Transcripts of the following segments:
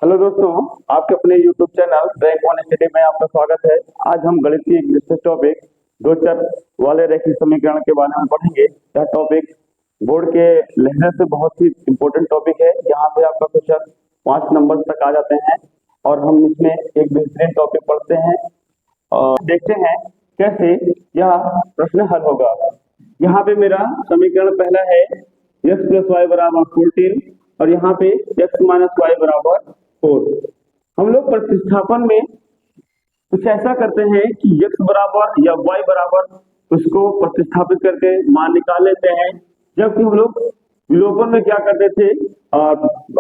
Hello दोस्तों, आपके अपने YouTube channel rank one study में आपका स्वागत है। आज हम गणित की एक विशेष टॉपिक दो चर वाले रैखिक समीकरण के बारे में पढ़ेंगे। यह टॉपिक बोर्ड के लिहाज से बहुत ही इम्पोर्टेंट टॉपिक है। यहाँ पे आपका क्वेश्चन 5 नंबर तक आ जाते हैं और हम इसमें एक बेहतरीन टॉपिक पढ़ते हैं और देखते हैं कैसे यह प्रश्न हल होगा। यहाँ पे मेरा समीकरण पहला है x + y = 14 और यहाँ पे x - y = 4। हम लोग प्रतिस्थापन में कुछ ऐसा करते हैं कि x बराबर या y बराबर उसको प्रतिस्थापित करके मान निकाल लेते हैं, जबकि हम लोग विलोपन में क्या करते थे,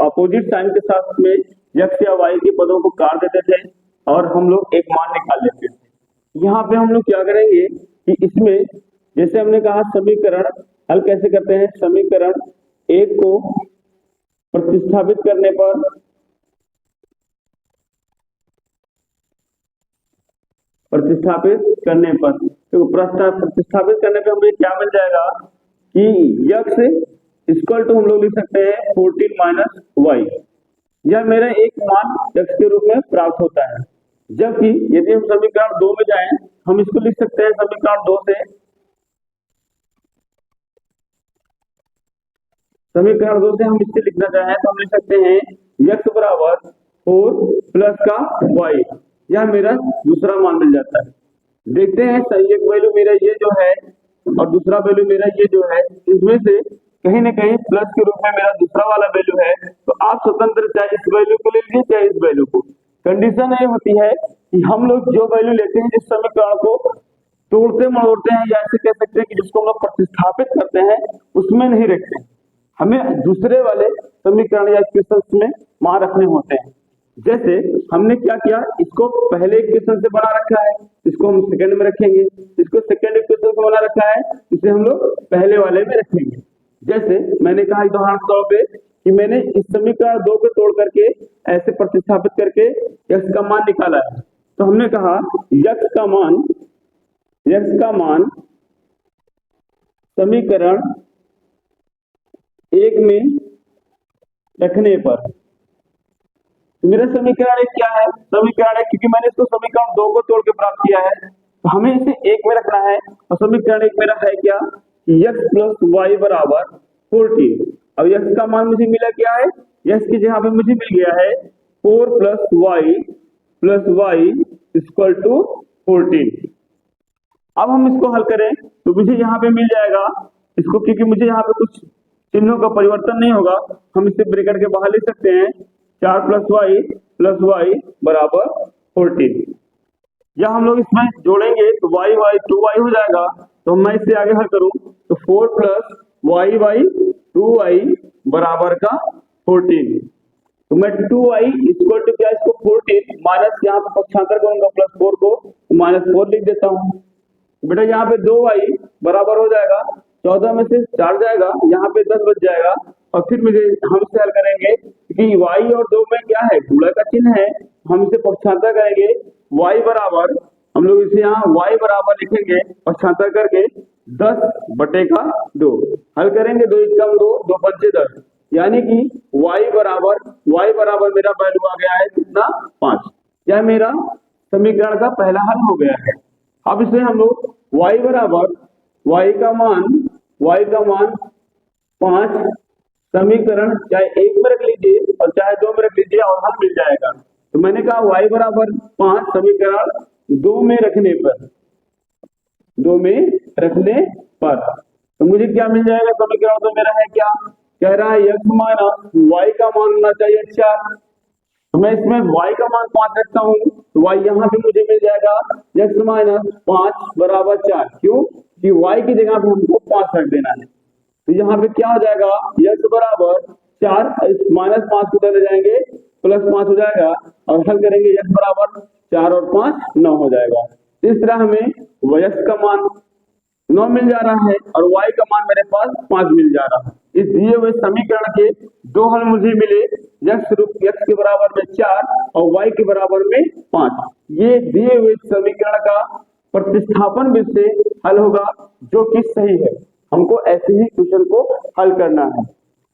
अपोजिट साइन के साथ में x या y के पदों को काट देते थे और हम लोग एक मान निकाल लेते थे। यहाँ पे हम लोग क्या करेंगे कि इसमें जैसे हमने कहा समीकरण हल कैसे करते हैं, समीकरण एक को प्रतिस्थापित करने पर तो प्रतिस्थापित करने पे हमें क्या मिल जाएगा कि x इक्वल टू हम लोग लिख सकते हैं 14 - y। यह मेरा एक मान x के रूप में प्राप्त होता है। जबकि यदि हम समीकरण 2 में जाएं, हम इसको लिख सकते हैं समीकरण 2 से हम इससे लिखना चाहें तो हम लिख सकते हैं x बराबर 4 प्लस का y। यह मेरा दूसरा मान मिल जाता है। देखते हैं सही एक वैल्यू मेरा ये जो है और दूसरा वैल्यू मेरा ये जो है, इसमें से कहीं ना कहीं प्लस के रूप में मेरा दूसरा वाला वैल्यू है। तो आप स्वतंत्र चाहे इस वैल्यू को ले लीजिए चाहे इस वैल्यू को। कंडीशन ये होती है कि हम लोग जो वैल्यू लेते हैं जिस समीकरण को तोड़ते मरोड़ते हैं या ऐसे कह सकते हैं कि जिसको हम लोग प्रतिस्थापित करते हैं उसमें नहीं रखते हैं। हमें दूसरे वाले समीकरण या इक्वेशन में मान रखने होते हैं। जैसे हमने क्या किया, इसको पहले इक्वेशन से बना रखा है, इसको हम सेकंड में रखेंगे। इसको सेकंड इक्वेशन से बना रखा है, इसे हम लोग पहले वाले में रखेंगे। जैसे मैंने कहा उदाहरण के तौर पे कि मैंने इस समीकरण 2 को तोड़ करके ऐसे प्रतिस्थापित करके x का मान निकाला है। तो हमने कहा x का मान समीकरण 1 में रखने पर, तो मेरा समीकरण 1 क्या है, समीकरण 1 क्योंकि मैंने इसको समीकरण 2 को तोड़ के प्राप्त किया है तो हमें इसे 1 में रखना है। और समीकरण 1 मेरा है क्या, x + y = 14। अब x का मान मुझे मिला क्या है, x की जगह पे मुझे मिल गया है 4 + y = 14। अब हम इसको हल करें तो मुझे यहाँ पे मिल जाएगा इसको, क्योंकि मुझे यहाँ पे कुछ चिन्हों का परिवर्तन नहीं होगा, हम इसे ब्रैकेट के बाहर लिख सकते हैं 4 + y = 14। या हम लोग इसमें जोड़ेंगे तो y 2y हो जाएगा। तो मैं इससे आगे हल करूं तो 4 + y 2y बराबर का 14। तो मैं 2y इक्वल टू क्या, इसको 14 माइनस यहाँ पे पक्षांतर करूंगा +4 को तो -4 लिख देता हूँ। बेटा यहाँ पे 2y बराबर हो जाएगा 14 में से 4 जाएगा, यहाँ पे 10 बच जाएगा। और फिर हम इसे हल करेंगे क्योंकि y और 2 में क्या है, गुणा का चिन्ह है, हम इसे पक्षांतर करेंगे। y बराबर हम लोग इसे यहाँ y बराबर लिखेंगे पक्षांतर करके 10/2 हल करेंगे। 2 × 2 2 × 5 10, यानी कि y बराबर मेरा वैल्यू आ गया है कितना, 5। यह मेरा समीकरण का पहला हल हो गया है। अब इसे हम लोग y बराबर y का मान 5 समीकरण चाहे 1 में रख लीजिए और चाहे 2 में रख लीजिए और हल मिल जाएगा। तो मैंने कहा y बराबर 5 समीकरण 2 में रखने पर तो मुझे क्या मिल जाएगा, समीकरण तो मेरा है क्या, कह रहा है x - y का मान होना चाहिए 4। तो मैं इसमें y का मान 5 रखता हूँ तो y यहाँ पे मुझे मिल जाएगा x - 5 = 4। क्यों कि y की जगह पे हमको 5 रख देना है। तो यहाँ पे क्या हो जाएगा, x बराबर 4 -5 को ले जाएंगे +5 हो जाएगा और हल करेंगे x बराबर 4 और 5 9 हो जाएगा। इस तरह हमें x का मान 9 मिल जा रहा है और y का मान मेरे पास 5 मिल जा रहा है। इस दिए हुए समीकरण के 2 हल मुझे मिले, x के बराबर में 4 और y के बराबर में 5। ये दिए हुए समीकरण का प्रतिस्थापन विधि से हल होगा जो कि सही है। हमको ऐसे ही क्वेश्चन को हल करना है।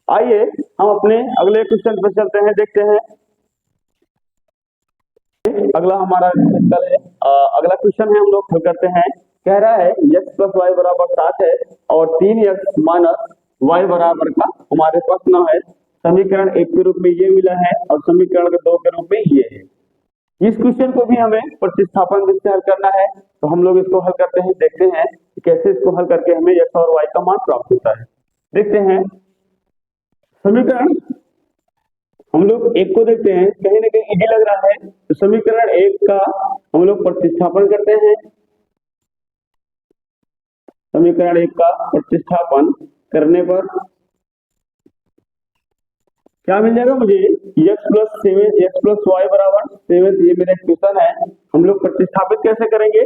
आइए हम अपने अगले क्वेश्चन पर चलते हैं, देखते हैं आइए अगला हमारा कल है अगला क्वेश्चन है, हम लोग हल करते हैं। कह रहा है x प्लस वाई बराबर 7 है और 3x माइनस वाई बराबर का हमारे पास 9 है। समीकरण 1 के रूप में ये मिला है और समीकरण 2 के रूप में ये है। इस क्वेश्चन को भी हमें प्रतिस्थापन विधि से हल करना है, तो हम लोग इसको हल करते हैं, देखते हैं कि कैसे इसको हल करके हमें x और y का मान प्राप्त होता है। देखते हैं समीकरण, हम लोग एक को देखते हैं, कहीं ना कहीं इजी लग रहा है, तो समीकरण 1 का हम लोग प्रतिस्थापन करते हैं। समीकरण 1 का प्रतिस्थापन करने पर क्या मिल जाएगा मुझे, x प्लस वाई बराबर 7, ये मेरा इक्वेशन है। हम लोग प्रतिस्थापित कैसे करेंगे,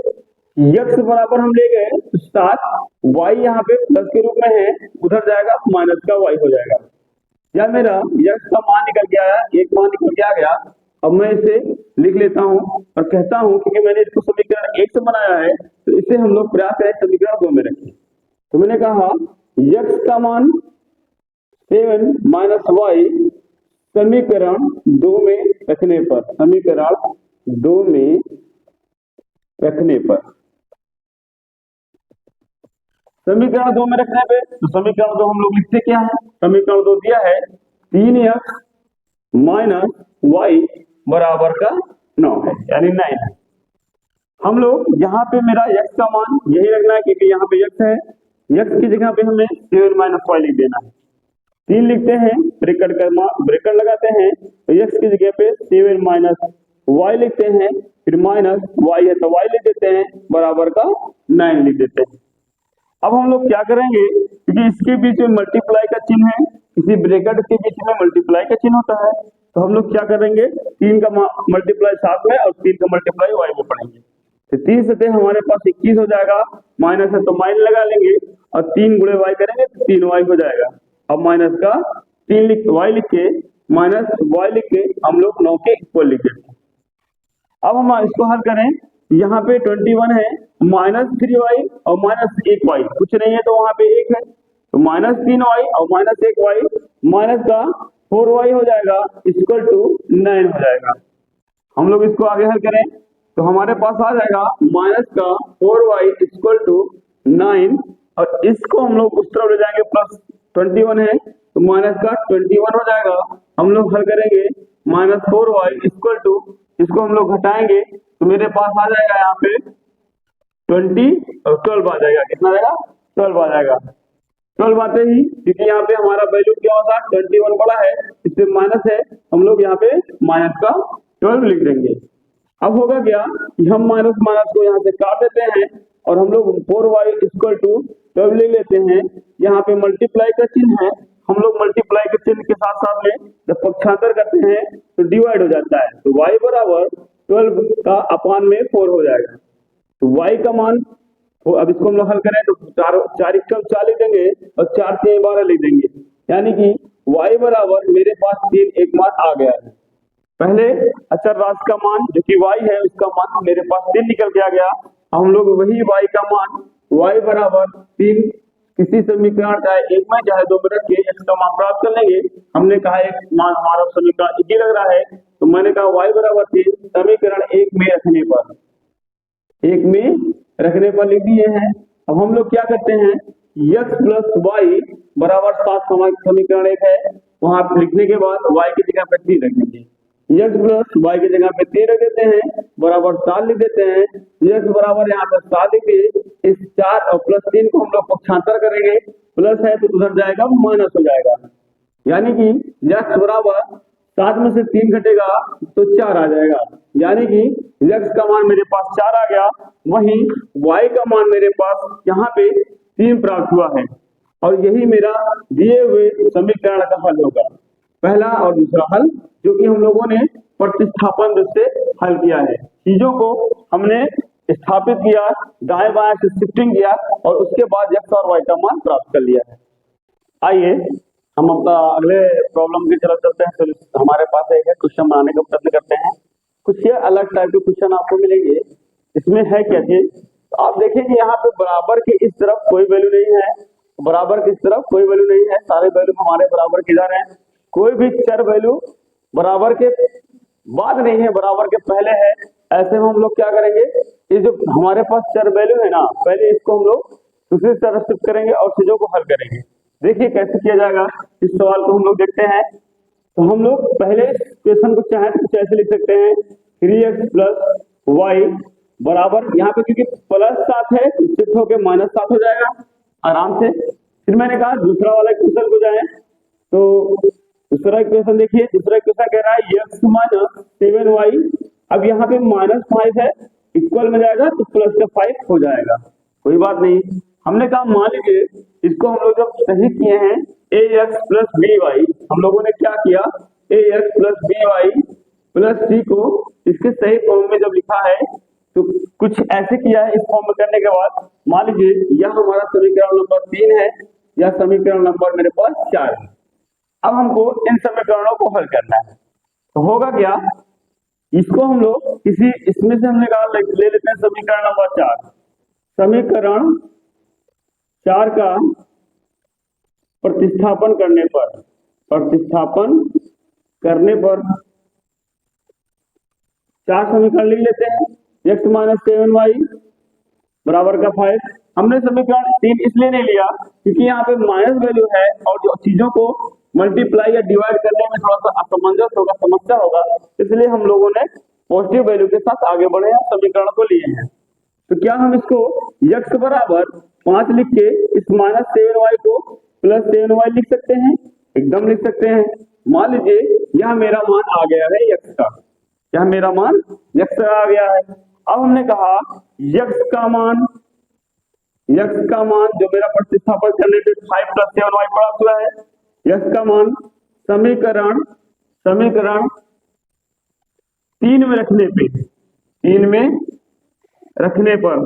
x बराबर हम ले गए 7, y यहाँ पे प्लस के रूप में है, उधर जाएगा माइनस का y हो जाएगा। या मेरा x का मान निकल के आया, एक मान निकल के आ गया। अब मैं इसे लिख लेता हूं और कहता हूं क्योंकि मैंने इसको समीकरण 1 से बनाया है, तो इसे हम लोग प्रयास है समीकरण 2 में रखें। तो मैंने कहा x का मान 7 माइनस वाई समीकरण 2 में रखने पर, समीकरण 2 में रखने पर, समीकरण 2 में रखने पे, तो समीकरण 2 हम लोग लिखते क्या है, समीकरण 2 दिया है 3x माइनस वाई बराबर का 9 है, यानी 9 है। हम लोग यहाँ पे मेरा x का मान यही रखना है क्योंकि यहाँ पे x है, x की जगह पे हमें 7 माइनस वाई लिख देना है। 3 लिखते हैं, ब्रैकेट लगाते हैं, तो x की जगह पे 7 माइनस वाई लिखते हैं, फिर माइनस y है तो y लिख देते हैं, बराबर का 9 लिख देते हैं। अब हम लोग क्या करेंगे, क्योंकि इसके बीच में मल्टीप्लाई का चिन्ह है, किसी ब्रैकेट के बीच में मल्टीप्लाई का चिन्ह होता है, तो हम लोग क्या करेंगे, 3 का मल्टीप्लाई साथ में और 3 का मल्टीप्लाई वाई में पढ़ेंगे। तो 3 से हमारे पास 21 हो जाएगा, माइनस है तो माइनस लगा लेंगे और 3 गुणे वाई करेंगे तो 3 वाई हो जाएगा। अब माइनस का 3 वाई लिख के माइनस वाई लिख के हम लोग 9 के इक्वल लिख देते हैं। अब हम इसको हल करें, यहाँ पे 21 है, माइनस 3y और माइनस 1y, कुछ नहीं है तो वहां पे 1 है, तो माइनस 3y और माइनस 1y, माइनस का 4y हो जाएगा इक्वल टू 9 हो जाएगा। हम लोग इसको आगे हल करें तो हमारे पास आ जाएगा माइनस का 4y इक्वल टू 9, और इसको हम लोग उस तरफ ले जाएंगे, प्लस 21 है तो माइनस का 21 हो जाएगा। हम लोग हल करेंगे माइनस 4y इक्वल टू, इसको हम लोग घटाएंगे तो मेरे पास आ जाएगा यहाँ पे 20 और 12 आ जाएगा। कितना आएगा, 12 आ जाएगा। 12 आते ही, क्योंकि यहाँ पे हमारा वैल्यू क्या होता है, 21 बड़ा है, इससे माइनस है, हम लोग यहाँ पे माइनस का 12 लिख देंगे। अब होगा क्या कि हम माइनस माइनस को यहाँ से काट देते हैं और हम लोग 4y इक्वल टू 12 ले लेते हैं। यहाँ पे मल्टीप्लाई का चिन्ह है, हम लोग मल्टीप्लाई के चिन्ह के साथ साथ में जब पक्षांतर करते हैं तो डिवाइड हो जाता है, तो y बराबर 12 का अपान में 4 हो जाएगा। तो y का मान, तो अब इसको हम लोग हल करें तो 4 4 लिख देंगे और 4 3 12 लिख देंगे, यानी कि y बराबर मेरे पास 3 एक मान आ गया है। पहले अचर राशि का मान जो कि y है, उसका मान मेरे पास 3 निकल के आ गया। हम लोग वही y का मान y बराबर 3 किसी समीकरण चाहे 1 में चाहे 2 में रख के x का मान प्राप्त कर लेंगे। हमने कहा एक मान हमारा समीकरण इजी लग रहा है, तो मैंने कहा y बराबर 3 समीकरण 1 में रखने पर, 1 में रखने पर लिख दिए हैं। अब हम लोग क्या करते हैं, x प्लस वाई बराबर 7 समीकरण 1 है, वहां लिखने के बाद y की जगह पे 3 रख देंगे, x प्लस वाई की जगह पे 3 रख देते हैं, बराबर 7 लिख देते हैं। x बराबर यहाँ पे 7 लिख दिए, इस 4 और प्लस 3 को हम लोग पक्षांतर करेंगे, प्लस है तो उधर जाएगा माइनस हो जाएगा, यानी कि x बराबर 7 में से 3 घटेगा तो 4 आ जाएगा, यानी कि x का मान मेरे पास 4 आ गया। वहीं y का मान मेरे पास यहाँ पे 3 प्राप्त हुआ है, और यही मेरा दिए हुए समीकरण का हल होगा, पहला और दूसरा हल, जो कि हम लोगों ने प्रतिस्थापन से हल किया है। चीजों को हमने स्थापित किया, दाएं बाएं से शिफ्टिंग किया और उसके बाद x और y का मान प्राप्त कर लिया है। आइए हम अपना अगले प्रॉब्लम की तरफ चलते हैं। तो हमारे पास एक क्वेश्चन बनाने का प्रयत्न करते हैं। कुछ ये अलग टाइप के क्वेश्चन आपको मिलेंगे। इसमें है क्या चीज, तो आप देखेंगे यहाँ पे बराबर के इस तरफ कोई वैल्यू नहीं है, बराबर की इस तरफ कोई वैल्यू नहीं है, सारे वैल्यू हमारे बराबर के जा रहे हैं। कोई भी चर वैल्यू बराबर के बाद नहीं है, बराबर के पहले है। ऐसे में हम लोग क्या करेंगे, ये जो हमारे पास चर वैल्यू है ना, पहले इसको हम लोग दूसरी तरफ शिफ्ट करेंगे और चीजों को हल करेंगे। देखिए कैसे किया जाएगा, इस सवाल को हम लोग देखते हैं। तो हम लोग पहले क्वेश्चन को चाहे तो कुछ ऐसे लिख सकते हैं, 3x प्लस वाई बराबर, यहाँ पे क्योंकि प्लस 7 है शिफ्ट होकर -7 हो जाएगा आराम से। फिर मैंने कहा दूसरा वाला क्वेश्चन को जाए, तो दूसरा इक्वेशन देखिए, दूसरा इक्वेशन कह रहा है x माइनस 7y। अब यहाँ पे -5 है, इक्वल में जाएगा तो प्लस का 5 हो जाएगा, कोई बात नहीं। हमने कहा मान लीजिए इसको हम लोग जब सही किए हैं ax प्लस by, हम लोगों ने क्या किया, ax plus by plus c को इसके सही फॉर्म में जब लिखा है तो कुछ ऐसे किया है। इस फॉर्म में करने के बाद मान लीजिए यह हमारा समीकरण नंबर 3 है, या समीकरण नंबर मेरे पास 4 है। अब हमको इन समीकरणों को हल करना है, तो होगा क्या, इसको हम लोग किसी इसमें से हमने कहा ले लेते हैं समीकरण नंबर 4। समीकरण 4 का प्रतिस्थापन करने पर 4 समीकरण लिख लेते हैं। x माइनस 7y बराबर का 5। हमने समीकरण 3 इसलिए नहीं लिया क्योंकि यहाँ पे माइनस वैल्यू है और जो चीजों को मल्टीप्लाई या डिवाइड करने में थोड़ा सा असमंजस होगा, समस्या होगा, इसलिए हम लोगों ने पॉजिटिव वैल्यू के साथ आगे बढ़े हैं, समीकरण को लिए हैं। तो क्या हम इसको x बराबर 5 लिख के इस -7y को प्लस 7y लिख सकते हैं? एकदम लिख सकते हैं। मान लीजिए यह मेरा मान आ गया है x का, यह मेरा मान x आ गया है। अब हमने कहा x का मान जो मेरा प्रतिस्थापन करने पे 5 प्लस 7y प्राप्त हुआ है, x का मान समीकरण 3 में रखने पर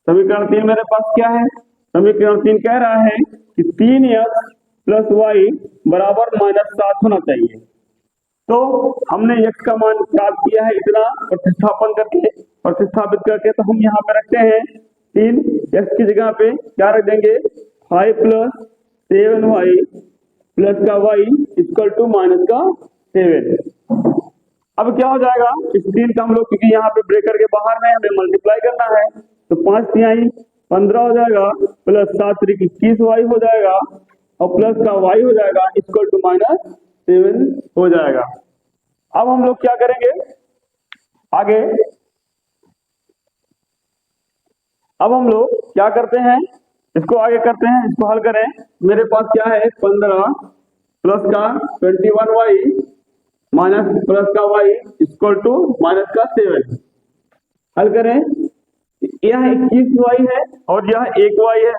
समीकरण 3 मेरे पास क्या है, समीकरण 3 कह रहा है कि 3x प्लस वाई बराबर -7 होना चाहिए। तो हमने x का मान प्राप्त किया है इतना प्रतिस्थापित करके, तो हम यहाँ पे रखते हैं 3, x की जगह पे क्या रख देंगे, 5 प्लस 7y प्लस का y इक्वल टू माइनस का 7। अब क्या हो जाएगा, इस 3 का हम लोग क्योंकि यहाँ पे ब्रेकर के बाहर में हमें मल्टीप्लाई करना है, तो 5 तिहाई 15 हो जाएगा, प्लस 7 त्रिक 21y हो जाएगा और प्लस का y हो जाएगा इक्वल टू -7 हो जाएगा। अब हम लोग क्या करेंगे आगे, अब हम लोग क्या करते हैं, इसको आगे करते हैं, इसको हल करें। मेरे पास क्या है, 15 प्लस का 21y माइनस प्लस का y इक्वल टू माइनस का 7। हल करें, यह 21y है और यह 1y है,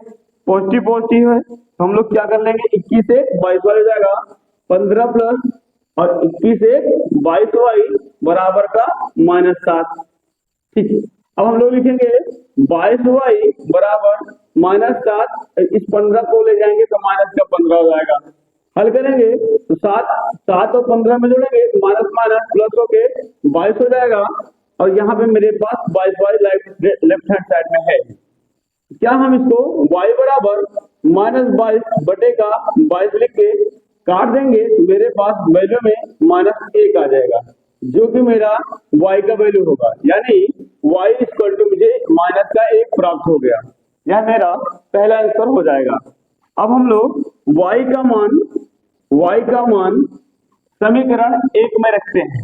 पॉजिटिव है, तो हम लोग क्या कर लेंगे, 21 से 22 हो जाएगा, 15 प्लस और 21 से 22y बराबर का -7। ठीक, अब हम लोग लिखेंगे 22y बराबर -7, इस 15 को ले जाएंगे तो माइनस का 15 हो जाएगा। हल करेंगे तो 7 और 15 में जोड़ेंगे तो माइनस प्लस होके 22 हो जाएगा, और यहाँ पे मेरे पास 22y लेफ्ट हैंड साइड में है। क्या हम इसको y बराबर -22 बटे का 22 लिख के काट देंगे तो मेरे पास वैल्यू में -1 आ जाएगा, जो कि मेरा y का वैल्यू होगा, यानी y इक्वल टू मुझे -1 प्राप्त हो गया। यह मेरा पहला आंसर हो जाएगा। अब हम लोग y का मान समीकरण 1 में रखते हैं,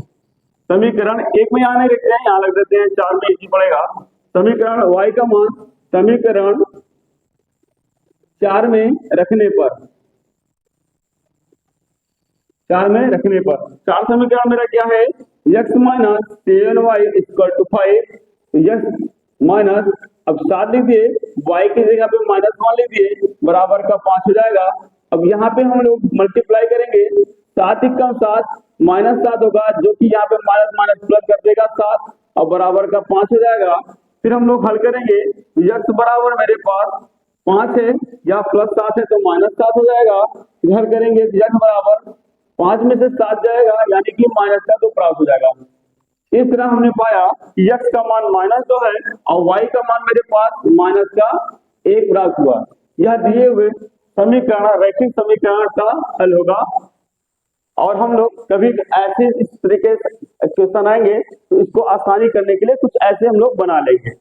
समीकरण 1 में यहाँ नहीं रखते हैं, यहाँ लग देते हैं 4 में, इजी पड़ेगा। समीकरण y का मान समीकरण 4 में रखने पर 4 समीकरण मेरा क्या है, x minus 7y equal to 5, x minus, अब 7 लीजिए, y की जगह पे -1 लीजिए, बराबर का 5 हो जाएगा। अब यहाँ पे हम लोग मल्टीप्लाई करेंगे, 7 × 7 -7 होगा, जो कि यहाँ पे माइनस प्लस कर देगा 7 और बराबर का 5 हो जाएगा। फिर हम लोग हल करेंगे, x बराबर मेरे पास 5 है या प्लस 7 है तो -7 हो जाएगा। फिर हल करेंगे तो x बराबर 5 में से 7 जाएगा, यानी कि -2 प्राप्त हो जाएगा। इस तरह हमने पाया कि x का मान -2 है और y का मान मेरे पास -1 प्राप्त हुआ। यह दिए हुए समीकरण रैखिक समीकरण का हल होगा। और हम लोग कभी ऐसे इस तरीके से क्वेश्चन आएंगे तो इसको आसानी करने के लिए कुछ ऐसे हम लोग बना लेंगे।